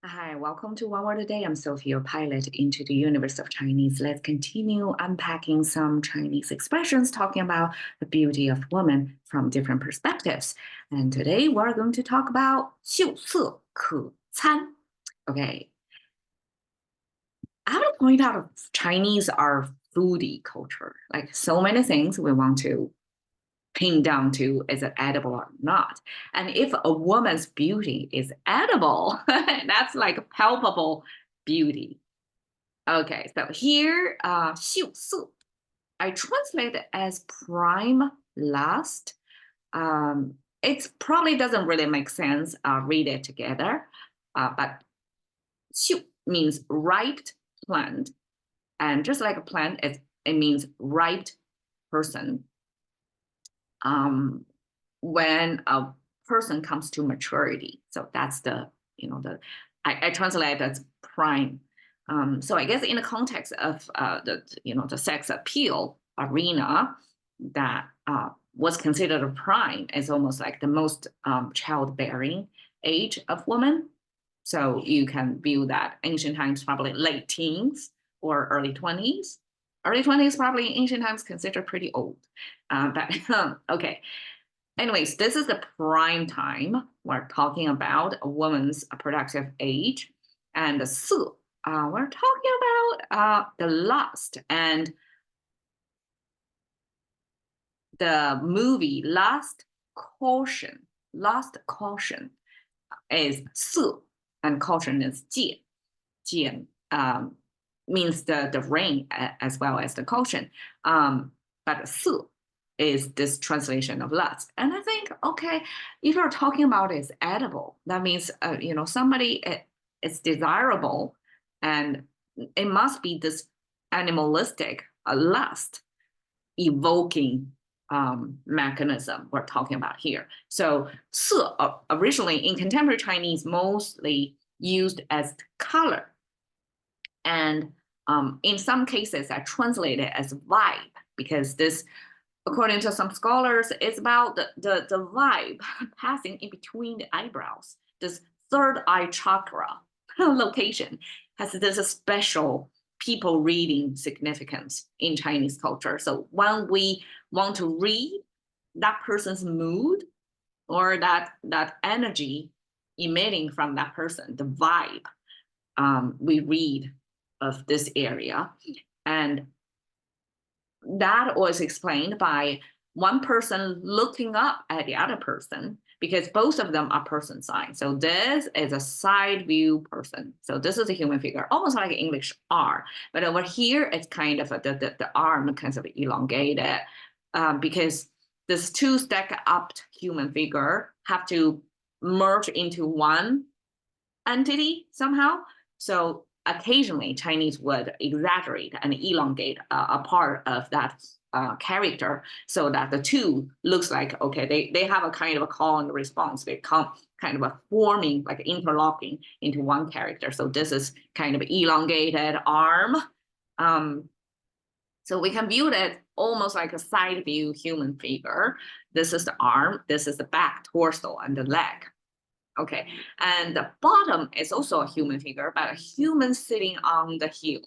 Hi, welcome to One Word a Day. I'm Sophie, your pilot into the universe of Chinese. Let's continue unpacking some Chinese expressions, talking about the beauty of women from different perspectives. And today we're going to talk about 秀色可餐. Okay, I would point out Chinese are foodie culture. Like so many things we want to pin down to is it edible or not. And if a woman's beauty is edible, that's like palpable beauty. Okay, so here, 秀色, I translate it as prime lust. It probably doesn't really make sense, read it together, but 秀 means ripe plant. And just like a plant, it means ripe person. When a person comes to maturity. So that's I translate it as prime. So I guess in the context of the sex appeal arena, that was considered a prime is almost like the most childbearing age of women. So you can view that ancient times probably late teens or early 20s. Early 20s probably ancient times considered pretty old. But okay. Anyways, this is the prime time. We're talking about a woman's productive age. And the 色, we're talking about the lust. And the movie Last Caution is 色, and caution is 戒. 戒 means the rain as well as the caution. But 色is this translation of lust. And I think, okay, if you're talking about it's edible, that means, somebody it's desirable, and it must be this animalistic lust evoking mechanism we're talking about here. So 色 originally in contemporary Chinese mostly used as color. And in some cases, I translate it as vibe because this, according to some scholars, it's about the vibe passing in between the eyebrows. This third eye chakra location has this special people reading significance in Chinese culture. So when we want to read that person's mood or that energy emitting from that person, the vibe, we read of this area. And that was explained by one person looking up at the other person because both of them are person signs. So this is a side view person. So this is a human figure, almost like English R. But over here, it's kind of the arm kind of elongated because this two stacked up human figure have to merge into one entity somehow. So occasionally Chinese would exaggerate and elongate a part of that character so that the two looks like, okay, they have a kind of a call and response. They come kind of a forming, like interlocking into one character. So this is kind of elongated arm. So we can view it almost like a side view human figure. This is the arm, this is the back, torso, and the leg. Okay, and the bottom is also a human figure, but a human sitting on the heel.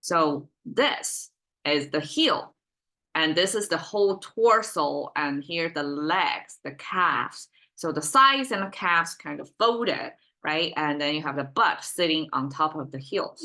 So this is the heel, and this is the whole torso, and here the legs, the calves. So the sides and the calves kind of folded, right? And then you have the butt sitting on top of the heel.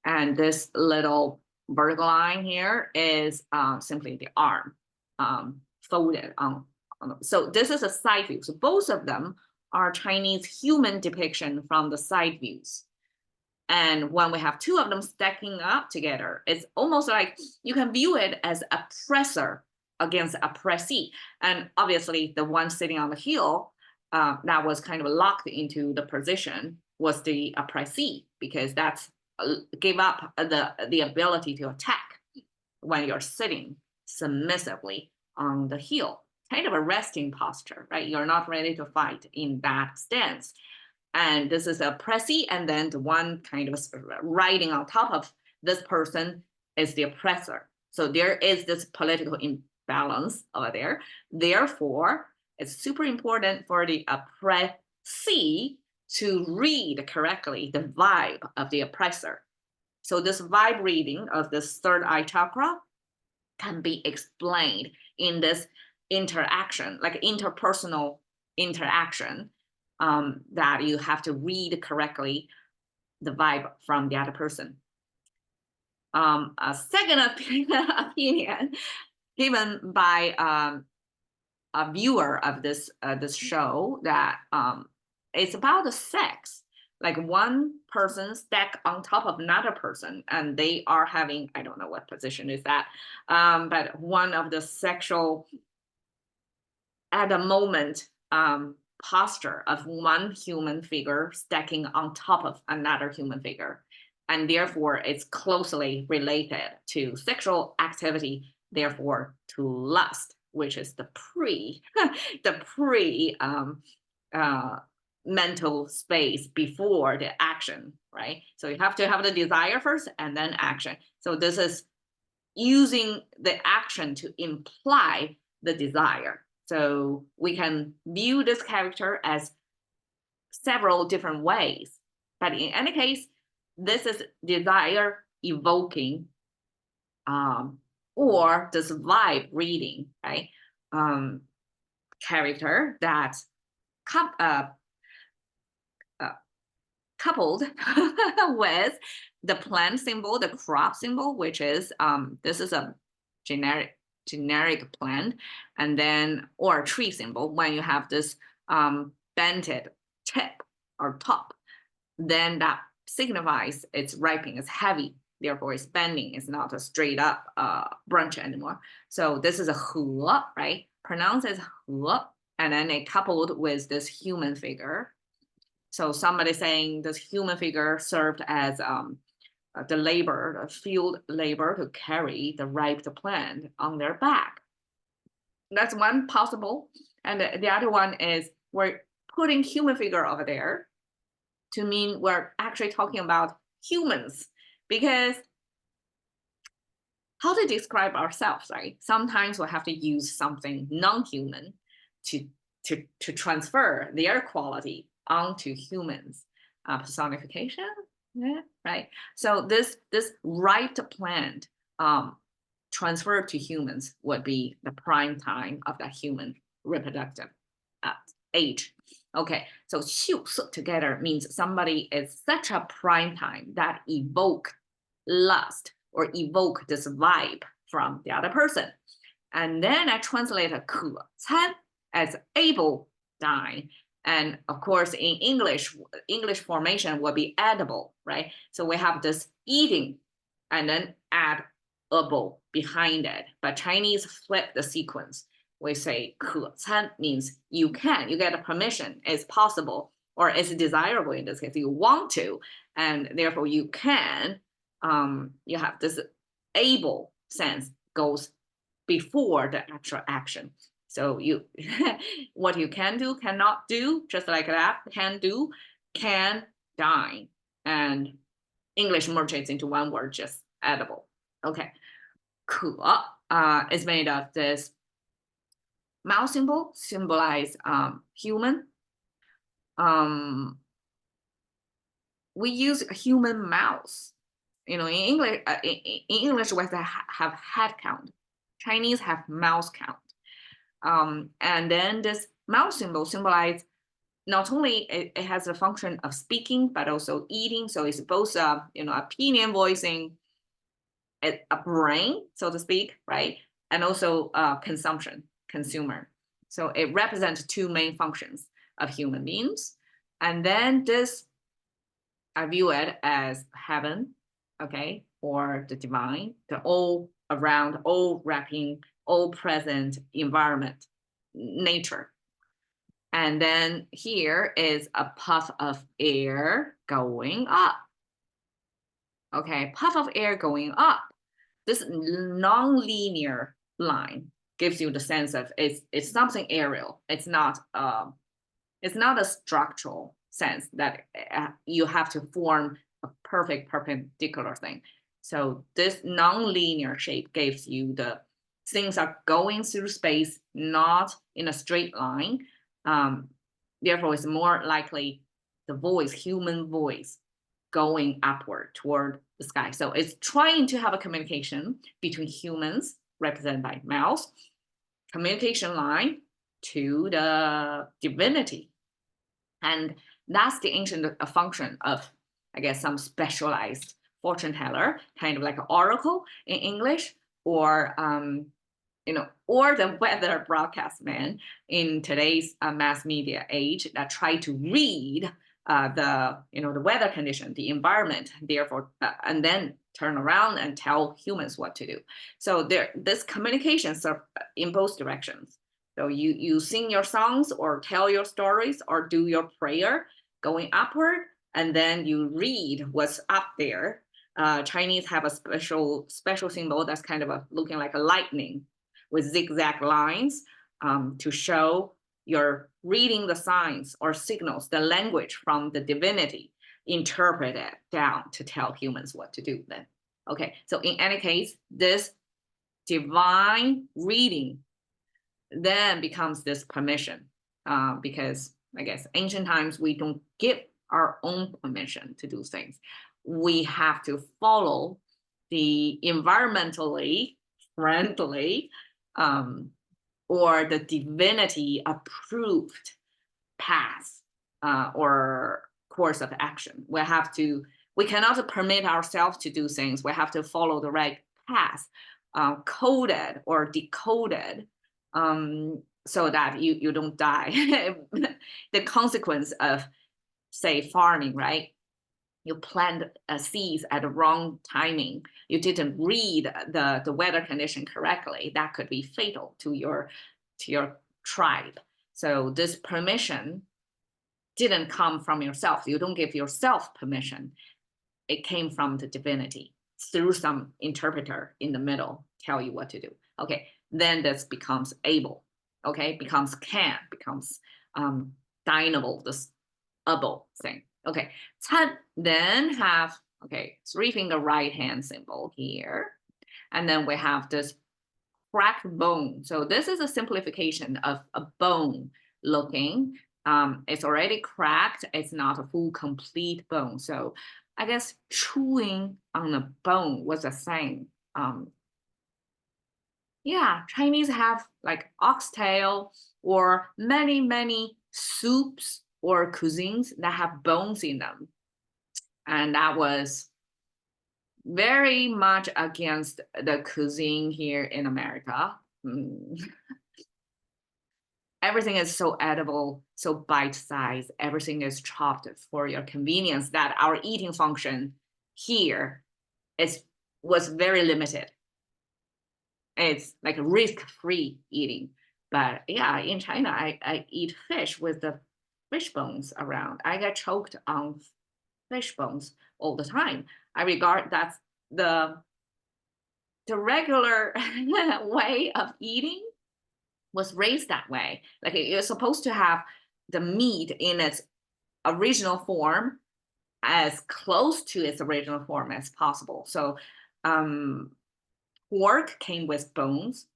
And this little vertical line here is simply the arm folded on. So this is a side view. So both of them are Chinese human depiction from the side views. And when we have two of them stacking up together, it's almost like you can view it as oppressor against oppressee. And obviously, the one sitting on the heel that was kind of locked into the position was the oppressee, because that's gave up the ability to attack when you're sitting submissively on the heel. Kind of a resting posture, right? You're not ready to fight in that stance. And this is a oppressee, and then the one kind of riding on top of this person is the oppressor. So there is this political imbalance over there. Therefore, it's super important for the oppressee to read correctly the vibe of the oppressor. So this vibe reading of this third eye chakra can be explained in this interaction, like interpersonal interaction, that you have to read correctly the vibe from the other person. A second opinion given by a viewer of this show that it's about the sex, like one person stacked on top of another person, and they are having, I don't know what position is that, but one of the sexual at the moment posture of one human figure stacking on top of another human figure, and therefore it's closely related to sexual activity, therefore to lust, which is the pre mental space before the action, right? So you have to have the desire first and then action. So this is using the action to imply the desire. So we can view this character as several different ways. But in any case, this is desire evoking or this vibe reading, right? Character that coupled with the plant symbol, the crop symbol, which is this is a generic plant, and then or tree symbol. When you have this bented tip or top, then that signifies it's ripening, it's heavy, therefore it's bending, it's not a straight up branch anymore. So this is a he, right? Pronounced as he, and then it coupled with this human figure. So somebody saying this human figure served as the labor, the field labor to carry the ripe plant on their back. That's one possible. And the other one is we're putting human figure over there to mean we're actually talking about humans, because how to describe ourselves, right? Sometimes we'll have to use something non-human to transfer their quality onto humans. Personification, yeah, right? So this ripe plant transferred to humans would be the prime time of that human reproductive age. Okay, so 秀色 together means somebody is such a prime time that evoke lust or evoke this vibe from the other person. And then I translate a 可餐 as able dine. And of course, in English formation will be edible, right? So we have this eating and then add able behind it. But Chinese flip the sequence. We say 可餐 means you can, you get a permission, it's possible, or it's desirable in this case, you want to, and therefore you can. You have this able sense goes before the actual action. So you what you can do, cannot do, just like that, can do, can dine. And English merges into one word, just edible. Okay. 可 is made of this mouse symbol, symbolize human. We use human mouse. You know, in English we have head count. Chinese have mouse count. And then this mouse symbol symbolize not only it has a function of speaking, but also eating. So it's both opinion voicing, a brain, so to speak, right? And also consumption, consumer. So it represents two main functions of human beings. And then this, I view it as heaven, okay, or the divine, the all around, all wrapping, all present environment, nature. And then here is a puff of air going up. Okay, puff of air going up. This non-linear line gives you the sense of it's something aerial. It's not a structural sense that you have to form a perfect perpendicular thing. So this non-linear shape gives you the things are going through space, not in a straight line. Therefore, it's more likely the voice, human voice, going upward toward the sky. So it's trying to have a communication between humans, represented by males, communication line to the divinity. And that's the ancient function of, I guess, some specialized fortune teller, kind of like an oracle in English, or or the weather broadcast man in today's mass media age that try to read the weather condition, the environment, therefore, and then turn around and tell humans what to do. So this communication serves in both directions. So you sing your songs or tell your stories or do your prayer going upward, and then you read what's up there. Chinese have a special symbol that's kind of looking like a lightning with zigzag lines to show you're reading the signs or signals, the language from the divinity, interpret it down to tell humans what to do then. Okay, so in any case, this divine reading then becomes this permission because I guess ancient times we don't give our own permission to do things. We have to follow the environmentally friendly or the divinity approved path or course of action. We cannot permit ourselves to do things. We have to follow the right path, coded or decoded, so that you don't die. The consequence of, say, farming, right? You plant seeds at the wrong timing. You didn't read the weather condition correctly. That could be fatal to your tribe. So this permission didn't come from yourself. You don't give yourself permission. It came from the divinity through some interpreter in the middle, tell you what to do. Okay, then this becomes able. Okay, becomes dynable, this able thing. Okay, then have, three finger right hand symbol here. And then we have this cracked bone. So this is a simplification of a bone looking. It's already cracked. It's not a full complete bone. So I guess chewing on a bone was a thing. Yeah, Chinese have like oxtail or many soups or cuisines that have bones in them. And that was very much against the cuisine here in America. Everything is so edible, so bite-sized. Everything is chopped for your convenience that our eating function here was very limited. It's like risk-free eating. But yeah, in China, I eat fish with the fish bones around. I get choked on fish bones all the time. I regard that's the regular way of eating was raised that way. Like you're supposed to have the meat in its original form as close to its original form as possible. So pork came with bones,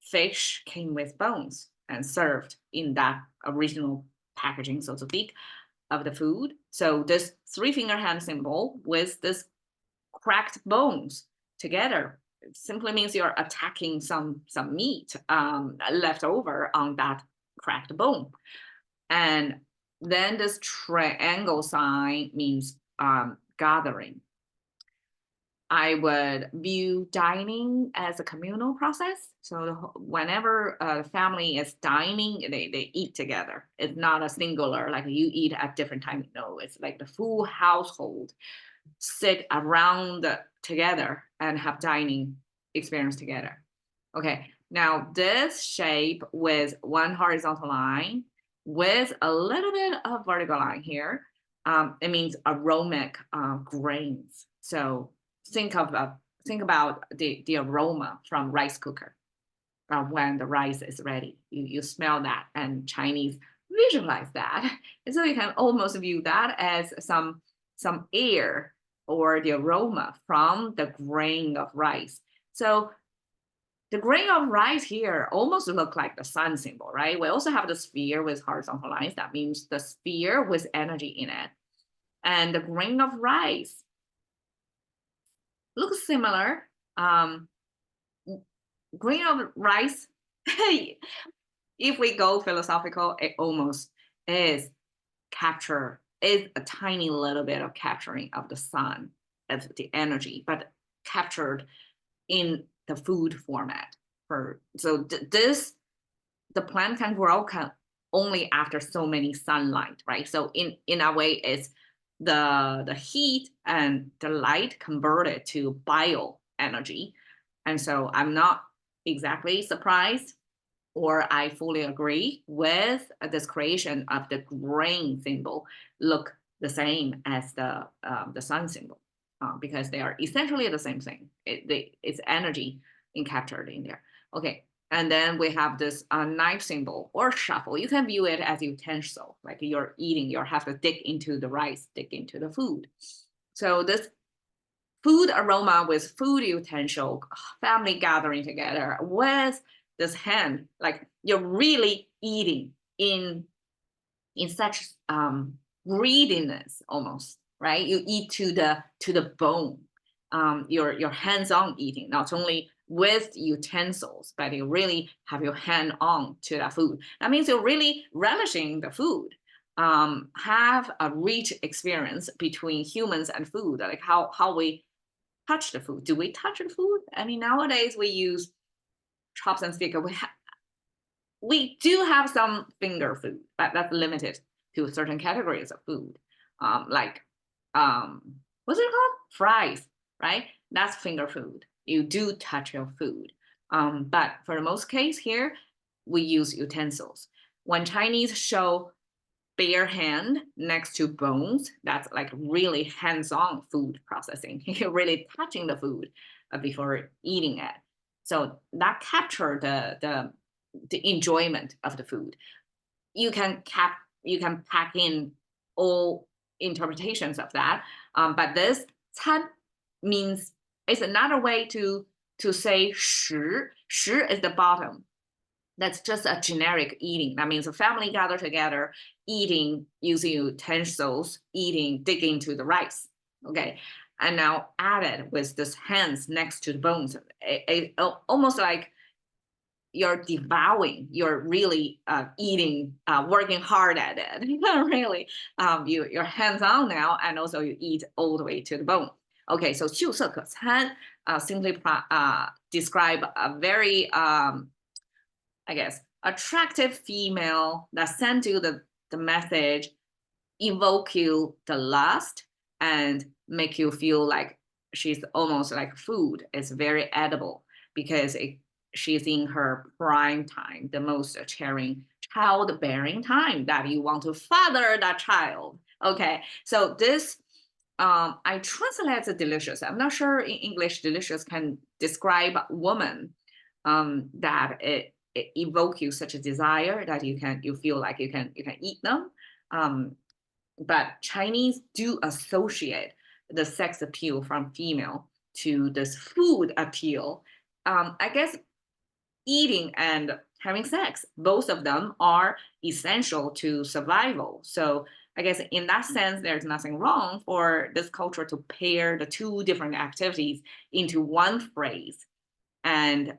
fish came with bones and served in that original packaging, so to speak, of the food. So this three finger hand symbol with this cracked bones together simply means you're attacking some meat left over on that cracked bone. And then this triangle sign means gathering. I would view dining as a communal process. So whenever a family is dining, they eat together. It's not a singular, like you eat at different times. No, it's like the full household sit around together and have dining experience together. Okay, now this shape with one horizontal line with a little bit of vertical line here, it means aromatic grains. So think about the aroma from rice cooker when the rice is ready. You smell that, and Chinese visualize that. And so you can almost view that as some air or the aroma from the grain of rice. So the grain of rice here almost look like the sun symbol, right? We also have the sphere with horizontal lines. That means the sphere with energy in it. And the grain of rice looks similar. Grain of rice, if we go philosophical, it almost is a tiny little bit of capturing of the sun, of the energy, but captured in the food format. The plant can grow only after so many sunlight, right? So in a way, it's the heat and the light converted to bioenergy. And so I'm not exactly surprised, or I fully agree with this creation of the grain symbol look the same as the sun symbol, because they are essentially the same thing. It's energy captured in there. Okay, and then we have this knife symbol or shovel. You can view it as utensil, like you're eating, you have to dig into the rice, dig into the food. So this food aroma with food utensil, family gathering together with this hand, like you're really eating in such greediness almost, right? You eat to the bone. You're hands-on eating, not only with utensils, but you really have your hand on to that food. That means you're really relishing the food. Have a rich experience between humans and food, like how we touch the food. Do we touch the food? I mean, nowadays we use chops and sticks. We do have some finger food, but that's limited to certain categories of food. Like what's it called? Fries, right? That's finger food. You do touch your food. But for the most case here, we use utensils. When Chinese show bare hand next to bones, that's like really hands-on food processing. You're really touching the food before eating it. So that captures the enjoyment of the food. You can pack in all interpretations of that, but this 餐 means it's another way to say 食. 食 is the bottom. That's just a generic eating. That means a family gather together, eating using utensils, digging into the rice. Okay, and now added with this hands next to the bones, almost like you're devouring, you're really eating, working hard at it. Really, you're hands-on now, and also you eat all the way to the bone. Okay, so 秀色可餐 simply describe a very, I guess, attractive female that send you the message, evoke you the lust, and make you feel like she's almost like food. It's very edible because she's in her prime time, the most cheering childbearing time that you want to father that child. Okay, so this, I translate as delicious. I'm not sure in English delicious can describe woman that it evoke you such a desire that you feel like you can eat them. But Chinese do associate the sex appeal from female to this food appeal. I guess eating and having sex, both of them are essential to survival. So I guess in that sense, there's nothing wrong for this culture to pair the two different activities into one phrase. And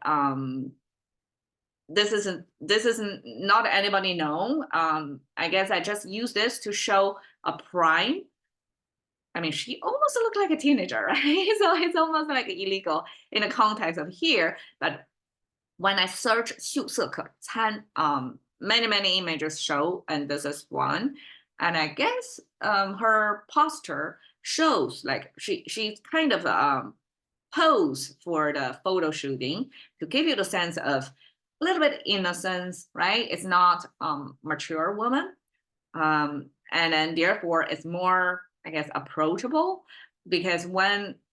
this isn't not anybody know. I guess I just use this to show a prime. I mean, she almost looked like a teenager, right? So it's almost like illegal in the context of here. But when I search 秀色可餐, many images show, and this is one. And I guess her posture shows like she's kind of pose for the photo shooting to give you the sense of a little bit innocence, right? It's not mature woman. And then therefore it's more, I guess, approachable, because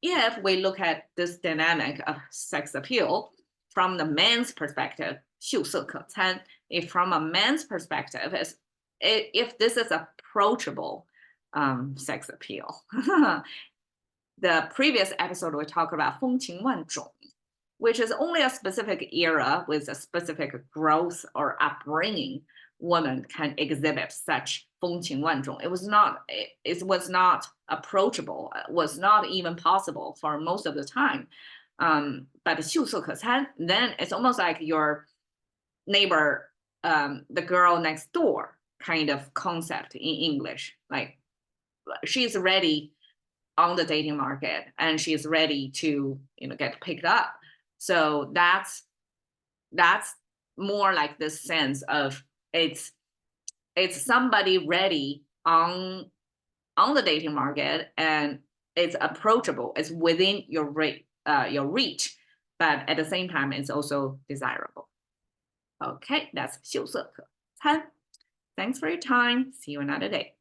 if we look at this dynamic of sex appeal from the man's perspective, 秀色可餐, if from a man's perspective, if this is approachable sex appeal. The previous episode we talked about 风情万种. which is only a specific era with a specific growth or upbringing, women can exhibit such 风情万种. It was not approachable, was not even possible for most of the time. But 秀色可餐, then it's almost like your neighbor, the girl next door kind of concept in English. Like she's ready on the dating market and she's ready to, get picked up. So that's more like this sense of it's somebody ready on the dating market, and it's approachable, it's within your reach, but at the same time it's also desirable. Okay, that's 秀色可餐. Thanks for your time. See you another day.